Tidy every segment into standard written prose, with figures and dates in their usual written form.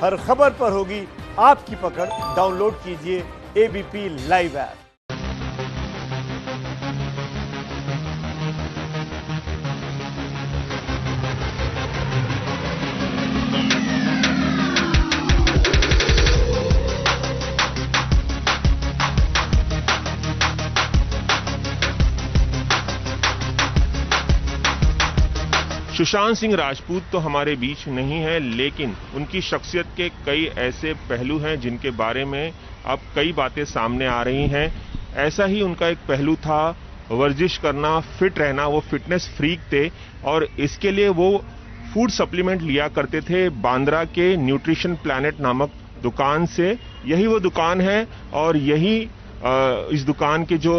हर खबर पर होगी आपकी पकड़। डाउनलोड कीजिए ABP live app. Sushant Singh Rajput तो हमारे बीच नहीं है, लेकिन उनकी शख्सियत के कई ऐसे पहलू हैं जिनके बारे में अब कई बातें सामने आ रही हैं। ऐसा ही उनका एक पहलू था वर्जिश करना, फिट रहना। वो फिटनेस फ्रीक थे और इसके लिए वो फूड सप्लीमेंट लिया करते थे बांद्रा के न्यूट्रिशन प्लैनेट नामक दुकान से। यही वो दुकान है और यही इस दुकान के जो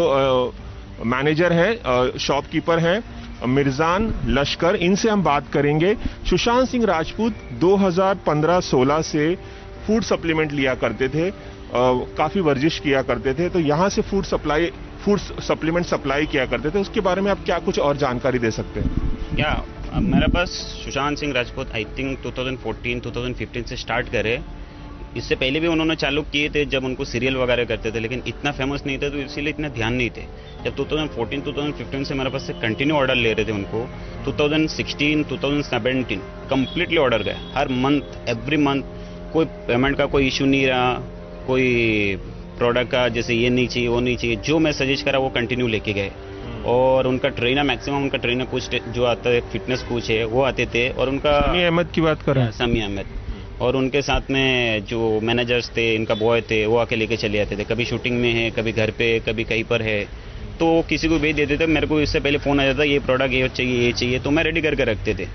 मैनेजर हैं, शॉपकीपर हैं, मिर्जान लश्कर, इनसे हम बात करेंगे। सुशांत सिंह राजपूत 2015-16 से फूड सप्लीमेंट लिया करते थे, काफी वर्जिश किया करते थे, तो यहां से फूड सप्लीमेंट सप्लाई किया करते थे। उसके बारे में आप क्या कुछ और जानकारी दे सकते हैं? क्या मेरे पास सुशांत सिंह राजपूत आई थिंक 2014-2015 से स्टार्ट करे। इससे पहले भी उन्होंने चालू किए थे जब उनको सीरियल वगैरह करते थे, लेकिन इतना फेमस नहीं थे तो इसीलिए इतना ध्यान नहीं थे। जब 2014-2015 से मेरे पास से कंटिन्यू ऑर्डर ले रहे थे उनको, 2016-2017 कंप्लीटली ऑर्डर गए। हर मंथ, एवरी मंथ कोई पेमेंट का कोई इशू नहीं रहा, कोई प्रोडक्ट का जैसे ये नहीं चाहिए वो नहीं चाहिए, जो मैं सजेस्ट करा वो कंटिन्यू लेके गए। और उनका ट्रेनर, मैक्सिमम उनका ट्रेनर कोच जो आता है, फिटनेस कोच है, वो आते थे। और उनका समी अहमद की बात कर रहे हैं? समी अहमद। और उनके साथ में जो मैनेजर्स थे, इनका बॉय थे, वो आके लेके चले जाते थे। कभी शूटिंग में है, कभी घर पे, कभी कहीं पर है, तो किसी को भेज देते थे। मेरे को इससे पहले फ़ोन आ जाता, ये प्रोडक्ट ये चाहिए, तो मैं रेडी करके रखते थे।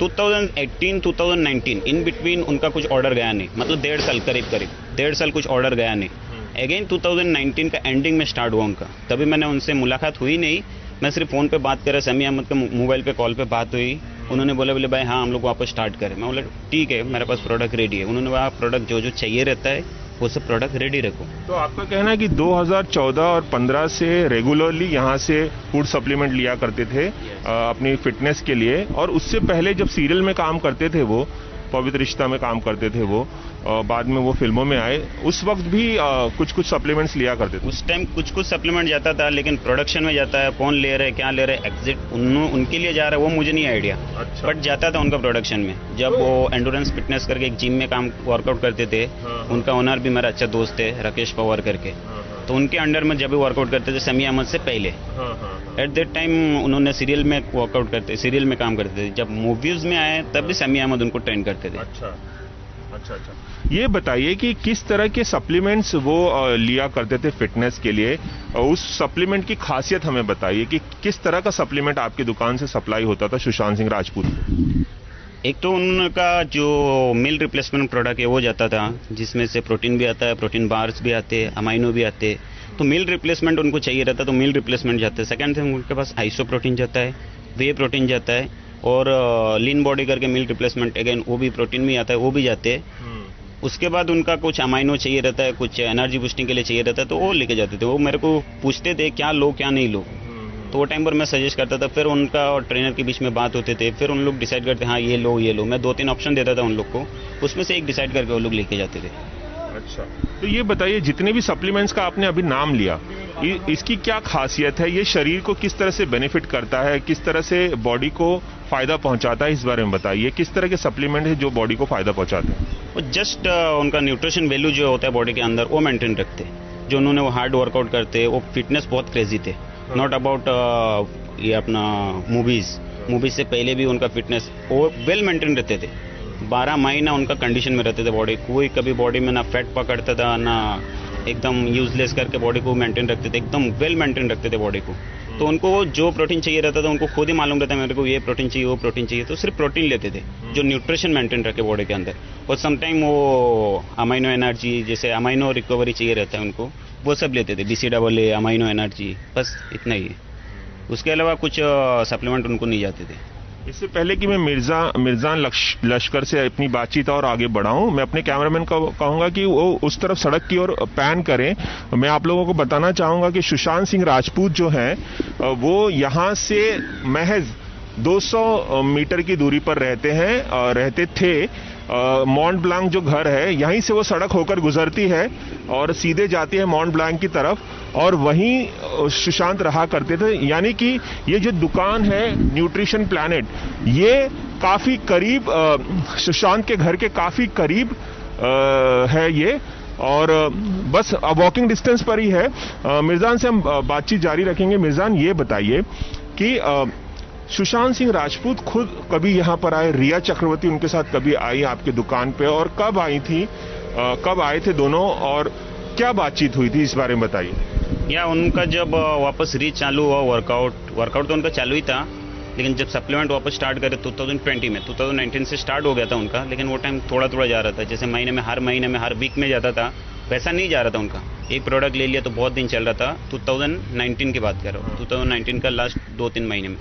2018-2019 इन बिटवीन उनका कुछ ऑर्डर गया नहीं, मतलब 1.5 साल करीब 1.5 साल कुछ ऑर्डर गया नहीं। अगेन 2019 का एंडिंग में स्टार्ट हुआ उनका, तभी मैंने उनसे मुलाकात हुई नहीं, मैं सिर्फ फ़ोन पे बात करा। समी अहमद के मोबाइल पे कॉल पे बात हुई, उन्होंने बोले भाई हाँ हम लोग वापस स्टार्ट करें। मैं बोला ठीक है, मेरे पास प्रोडक्ट रेडी है। उन्होंने बोला प्रोडक्ट जो चाहिए रहता है वो सब प्रोडक्ट रेडी रखो। तो आपका कहना है कि 2014 और 15 से रेगुलरली यहाँ से फूड सप्लीमेंट लिया करते थे अपनी फिटनेस के लिए, और उससे पहले जब सीरियल में काम करते थे, वो पवित्र रिश्ता में काम करते थे, वो बाद में वो फिल्मों में आए, उस वक्त भी कुछ सप्लीमेंट्स लिया करते थे? उस टाइम कुछ सप्लीमेंट जाता था, लेकिन प्रोडक्शन में जाता है, कौन ले रहा है, क्या ले रहा है, एग्जिट उनके लिए जा रहा है वो मुझे नहीं आइडिया। अच्छा। बट जाता था उनका प्रोडक्शन में। जब वो एंडोरेंस फिटनेस करके एक जिम में काम वर्कआउट करते थे, उनका ओनर भी मेरा अच्छा दोस्त है, राकेश पवार करके, तो उनके अंडर में जब भी वर्कआउट करते थे समी अहमद से पहले, एट दैट टाइम उन्होंने सीरियल में वर्कआउट करते, सीरियल में काम करते थे। जब मूवीज में आए तब भी समी अहमद उनको ट्रेन करते थे। अच्छा। ये बताइए कि किस तरह के सप्लीमेंट्स वो लिया करते थे फिटनेस के लिए, उस सप्लीमेंट की खासियत हमें बताइए कि किस तरह का सप्लीमेंट आपकी दुकान से सप्लाई होता था सुशांत सिंह राजपूत को? एक तो उनका जो मील रिप्लेसमेंट प्रोडक्ट है वो जाता था, जिसमें से प्रोटीन भी आता है, प्रोटीन बार्स भी आते, अमाइनो भी आते, तो मील रिप्लेसमेंट उनको चाहिए रहता तो मील रिप्लेसमेंट जाते हैं। सेकंड थिंग उनके पास आइसो प्रोटीन जाता है, वे प्रोटीन जाता है, और लीन बॉडी करके मील रिप्लेसमेंट अगेन वो भी प्रोटीन में आता है, वो भी जाते हैं। उसके बाद उनका कुछ अमाइनो चाहिए रहता है, कुछ एनर्जी बूस्टिंग के लिए चाहिए रहता है, तो वो लेके जाते थे। वो मेरे को पूछते थे क्या लो क्या नहीं लो, तो वो टाइम पर मैं सजेस्ट करता था। फिर उनका और ट्रेनर के बीच में बात होते थे, फिर उन लोग डिसाइड करते हाँ ये लो ये लो। मैं 2-3 ऑप्शन देता था उन लोग को, उसमें से एक डिसाइड करके वो लोग लेके जाते थे। अच्छा, तो ये बताइए जितने भी सप्लीमेंट्स का आपने अभी नाम लिया, इसकी क्या खासियत है? ये शरीर को किस तरह से बेनिफिट करता है, किस तरह से बॉडी को फायदा पहुंचाता है, इस बारे में बताइए। किस तरह के सप्लीमेंट है जो बॉडी को फायदा पहुंचाते हैं? वो जस्ट उनका न्यूट्रिशन वैल्यू जो होता है बॉडी के अंदर वो मेंटेन रखते हैं। जो उन्होंने वो हार्ड वर्कआउट करते, वो फिटनेस बहुत क्रेजी थे, नॉट अबाउट ये अपना मूवीज से पहले भी उनका फिटनेस वो वेल मेंटेन रहते थे। 12 महीना उनका कंडीशन में रहते थे बॉडी, कोई कभी बॉडी में ना फैट पकड़ता था, ना एकदम यूजलेस करके बॉडी को मेंटेन रखते थे, एकदम वेल मेंटेन रखते थे बॉडी को। तो उनको जो प्रोटीन चाहिए रहता था उनको खुद ही मालूम रहता है मेरे को ये प्रोटीन चाहिए वो प्रोटीन चाहिए, तो सिर्फ प्रोटीन लेते थे जो न्यूट्रिशन मेंटेन रखे बॉडी के अंदर। और समटाइम वो अमाइनो एनर्जी, जैसे अमाइनो रिकवरी चाहिए रहता है उनको, वो सब लेते थे, BCAA, अमाइनो एनर्जी, बस इतना ही है। उसके अलावा कुछ सप्लीमेंट उनको नहीं जाते थे। इससे पहले कि मैं मिर्जान लश्कर से अपनी बातचीत और आगे बढ़ाऊं, मैं अपने कैमरामैन को कहूंगा कि वो उस तरफ सड़क की ओर पैन करें। मैं आप लोगों को बताना चाहूंगा कि सुशांत सिंह राजपूत जो हैं वो यहां से महज 200 मीटर की दूरी पर रहते थे। मॉन्ट ब्लांक जो घर है यहीं से वो सड़क होकर गुजरती है और सीधे जाती है मॉन्ट ब्लांक की तरफ और वहीं सुशांत रहा करते थे। यानी कि ये जो दुकान है न्यूट्रिशन प्लैनेट ये काफी करीब सुशांत के घर के काफी करीब है ये और बस वॉकिंग डिस्टेंस पर ही है। मिर्जान से हम बातचीत जारी रखेंगे। मिर्जान ये बताइए कि सुशांत सिंह राजपूत खुद कभी यहाँ पर आए, रिया चक्रवर्ती उनके साथ कभी आई आपके दुकान पे और कब आई थी, कब आए थे दोनों और क्या बातचीत हुई थी इस बारे में बताइए। या उनका जब वापस रीच चालू हुआ वर्कआउट तो उनका चालू ही था, लेकिन जब सप्लीमेंट वापस स्टार्ट करे 2020 में, 2019 से स्टार्ट हो गया था उनका, लेकिन वो टाइम थोड़ा थोड़ा जा रहा था। जैसे महीने में हर वीक में जाता था, वैसा नहीं जा रहा था उनका। एक प्रोडक्ट ले लिया तो बहुत दिन चल रहा था। 2019 की बात कर रहा हूँ, 2019 का लास्ट 2-3 महीने में।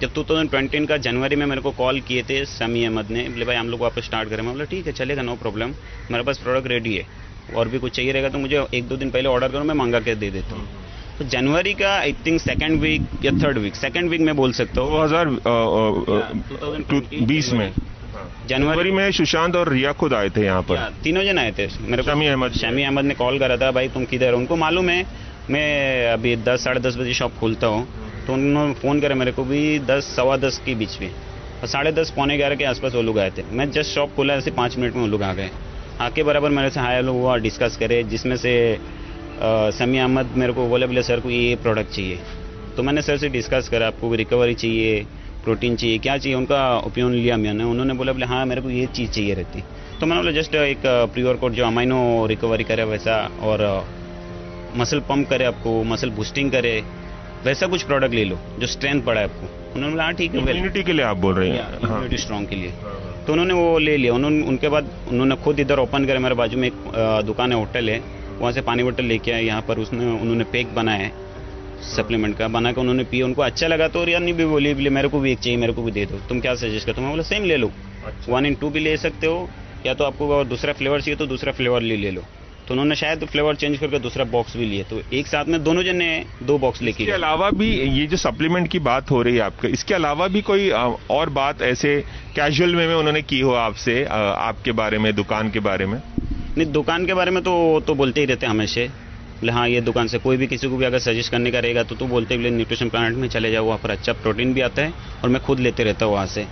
जब 2020 का जनवरी में मेरे को कॉल किए थे समी अहमद ने, बोले भाई हम लोग वापस स्टार्ट करें। मैं बोला ठीक है चलेगा, नो प्रॉब्लम, मेरे पास प्रोडक्ट रेडी है और भी कुछ चाहिए रहेगा तो मुझे 1-2 दिन पहले ऑर्डर करो, मैं मंगा के दे देता हूँ। तो जनवरी का आई थिंक सेकंड वीक में बोल सकता हूँ 2020 में जनवरी में सुशांत और रिया खुद आए थे यहाँ पर, तीनों जन आए थे। मेरे को शमी अहमद ने कॉल करा था, भाई तुम किधर हो। उनको मालूम है मैं अभी 10-10:30 बजे शॉप खोलता हूँ, तो उन्होंने फ़ोन करा मेरे को भी 10-10:15 के बीच में और 10:30-11 के आसपास वो लोग आए थे। मैं जस्ट शॉप खोला, ऐसे 5 मिनट में वो लोग आ गए। आके बराबर मेरे से हाय लोग हुआ, डिस्कस करे, जिसमें से समी अहमद मेरे को बोले सर को ये प्रोडक्ट चाहिए। तो मैंने सर से डिस्कस करा, आपको रिकवरी चाहिए, प्रोटीन चाहिए, क्या चाहिए, उनका ओपिनियन लिया मैंने। उन्होंने बोले हाँ मेरे को ये चीज़ चाहिए रहती। तो मैंने बोला जस्ट एक प्री वर्कआउट जो अमाइनो रिकवरी करे वैसा और मसल पंप करे, आपको मसल बूस्टिंग करे, वैसा कुछ प्रोडक्ट ले लो जो स्ट्रेंथ बढ़ाए आपको। उन्होंने बोला हाँ ठीक है, इम्यूनिटी के लिए आप बोल रहे हैं, इम्यूनिटी स्ट्रॉन्ग के लिए। तो उन्होंने वो ले लिया। उनके बाद उन्होंने खुद इधर ओपन करे, मेरे बाजू में एक दुकान है, होटल है, वहाँ से पानी बोतल लेके आए यहाँ पर। उन्होंने पैक बनाया है सप्लीमेंट का, बना के उन्होंने पिया, उनको अच्छा लगा। तो और यार नहीं भी बोली मेरे को भी एक चाहिए, मेरे को भी दे दो, तुम क्या सजेस्ट करते हो। मैं बोला सेम ले लो, 1 in 2 भी ले सकते हो, या तो आपको दूसरा फ्लेवर चाहिए तो दूसरा फ्लेवर ले लो। तो उन्होंने शायद फ्लेवर चेंज करके दूसरा बॉक्स भी लिए, तो एक साथ में दोनों जन ने 2 बॉक्स लेके। इसके अलावा भी ये जो सप्लीमेंट की बात हो रही है आपके, इसके अलावा भी कोई और बात ऐसे कैजुअल में उन्होंने की हो आपसे, आपके बारे में, दुकान के बारे में? नहीं, दुकान के बारे में तो बोलते ही रहते हमेशा। बोले हाँ ये दुकान से कोई भी किसी को भी अगर सजेस्ट करने का रहेगा तो बोलते बोले न्यूट्रिशन प्लानेट में चले जाओ, वहाँ पर अच्छा प्रोटीन भी आता है और मैं खुद लेते रहता हूँ वहाँ से।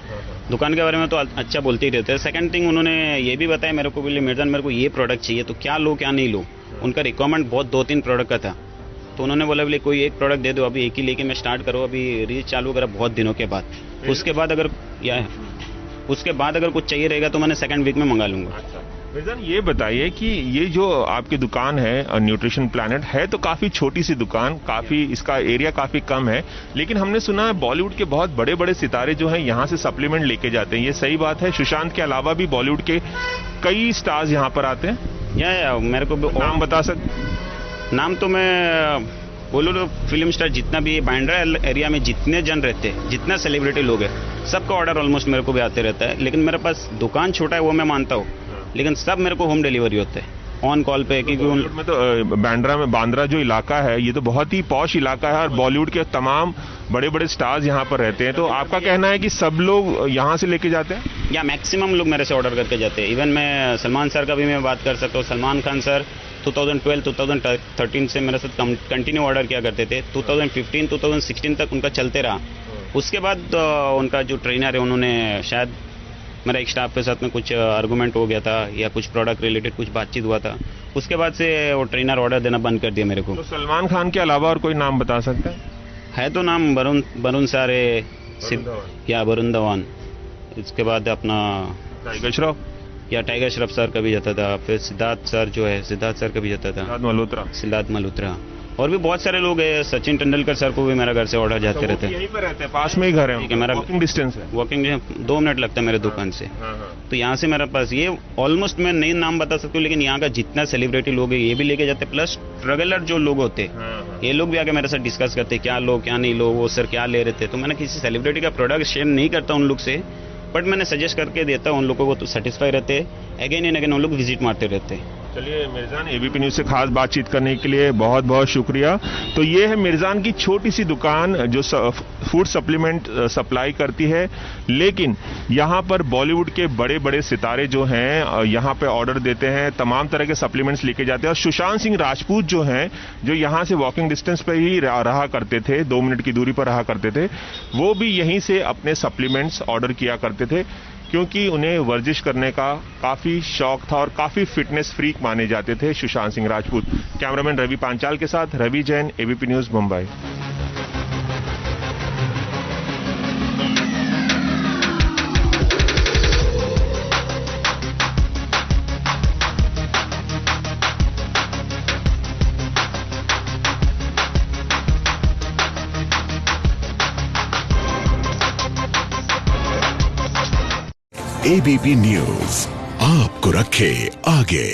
दुकान के बारे में तो अच्छा बोलते ही रहते हैं। सेकंड थिंग उन्होंने ये भी बताया मेरे को, बोले मिर्जान मेरे को ये प्रोडक्ट चाहिए, तो क्या लो क्या नहीं लो। उनका रिक्वायरमेंट बहुत 2-3 प्रोडक्ट का था, तो उन्होंने बोला बोले कोई एक प्रोडक्ट दे दो, अभी एक ही लेके मैं स्टार्ट करो, अभी रीच चालू करा बहुत दिनों के बाद। उसके बाद अगर कुछ चाहिए रहेगा तो मैंने सेकंड वीक में मंगा लूंगा। मिर्जान ये बताइए कि ये जो आपकी दुकान है न्यूट्रिशन प्लैनेट है तो काफी छोटी सी दुकान, काफी इसका एरिया काफी कम है, लेकिन हमने सुना है बॉलीवुड के बहुत बड़े बड़े सितारे जो हैं यहाँ से सप्लीमेंट लेके जाते हैं, ये सही बात है? सुशांत के अलावा भी बॉलीवुड के कई स्टार्स यहाँ पर आते हैं। या मेरे को नाम बता सकते? नाम तो मैं बोलूँ तो फिल्म स्टार जितना भी बांद्रा एरिया में जितने जन रहते हैं, जितना सेलिब्रिटी लोग हैं, सबका ऑर्डर ऑलमोस्ट मेरे को भी आते रहता है। लेकिन मेरे पास दुकान छोटा है वो मैं मानता हूँ, लेकिन सब मेरे को होम डिलीवरी होते हैं ऑन कॉल पे। क्योंकि में तो बांद्रा जो इलाका है ये तो बहुत ही पॉश इलाका है और बॉलीवुड के तमाम बड़े बड़े स्टार्स यहाँ पर रहते हैं, तो आपका कहना है कि सब लोग यहाँ से लेके जाते हैं? या मैक्सिमम लोग मेरे से ऑर्डर करके जाते हैं। इवन मैं सलमान सर का भी मैं बात कर सकता हूँ। सलमान खान सर 2012-2013 से मेरे साथ कंटिन्यू ऑर्डर किया करते थे। 2015-2016 तक उनका चलते रहा। उसके बाद उनका जो ट्रेनर है उन्होंने शायद मेरा एक स्टाफ के साथ में कुछ आर्गूमेंट हो गया था या कुछ प्रोडक्ट रिलेटेड कुछ बातचीत हुआ था, उसके बाद से वो ट्रेनर ऑर्डर देना बंद कर दिया मेरे को। तो सलमान खान के अलावा और कोई नाम बता सकते हैं? है तो नाम वरुण सर या वरुण धवन, इसके बाद अपना टाइगर श्रॉफ या टाइगर श्रॉफ सर का भी जाता था, फिर सिद्धार्थ सर जो है सिद्धार्थ सर का भी जाता था, सिद्धार्थ मल्होत्रा, और भी बहुत सारे लोग हैं। सचिन तेंदुलकर सर को भी मेरा घर से ऑर्डर जाते रहते हैं। यहीं पर रहते हैं, पास में ही घर है? ठीक है, मेरा वॉकिंग डिस्टेंस है। 2 मिनट लगता है मेरे दुकान से। तो यहाँ से मेरे पास ये ऑलमोस्ट मैं नहीं नाम बता सकता हूँ, लेकिन यहाँ का जितना सेलिब्रिटी लोग है ये भी लेके जाते हैं, प्लस रेगुलर जो लोग होते हैं ये लोग भी आके मेरे साथ डिस्कस करते हैं क्या लो क्या नहीं लो, वो सर क्या ले रहे थे। तो मैंने किसी सेलिब्रिटी का प्रोडक्ट शेयर नहीं करता उन लोग से, बट मैंने सजेस्ट करके देता हूँ उन लोगों को, तो सेटिस्फाई रहते हैं, अगेन एंड अगेन उन लोग विजिट मारते रहते हैं। चलिए मिर्जान, एबीपी न्यूज से खास बातचीत करने के लिए बहुत बहुत शुक्रिया। तो ये है मिर्जान की छोटी सी दुकान जो फूड सप्लीमेंट सप्लाई करती है, लेकिन यहाँ पर बॉलीवुड के बड़े बड़े सितारे जो हैं यहाँ पे ऑर्डर देते हैं, तमाम तरह के सप्लीमेंट्स लेके जाते हैं। और सुशांत सिंह राजपूत जो हैं, जो यहाँ से वॉकिंग डिस्टेंस पर ही रहा करते थे, 2 मिनट की दूरी पर रहा करते थे, वो भी यहीं से अपने सप्लीमेंट्स ऑर्डर किया करते थे, क्योंकि उन्हें वर्जिश करने का काफी शौक था और काफी फिटनेस फ्रीक माने जाते थे सुशांत सिंह राजपूत। कैमरामैन रवि पांचाल के साथ Ravi Jain, ABP news, Mumbai. ABP news आपको रखे आगे।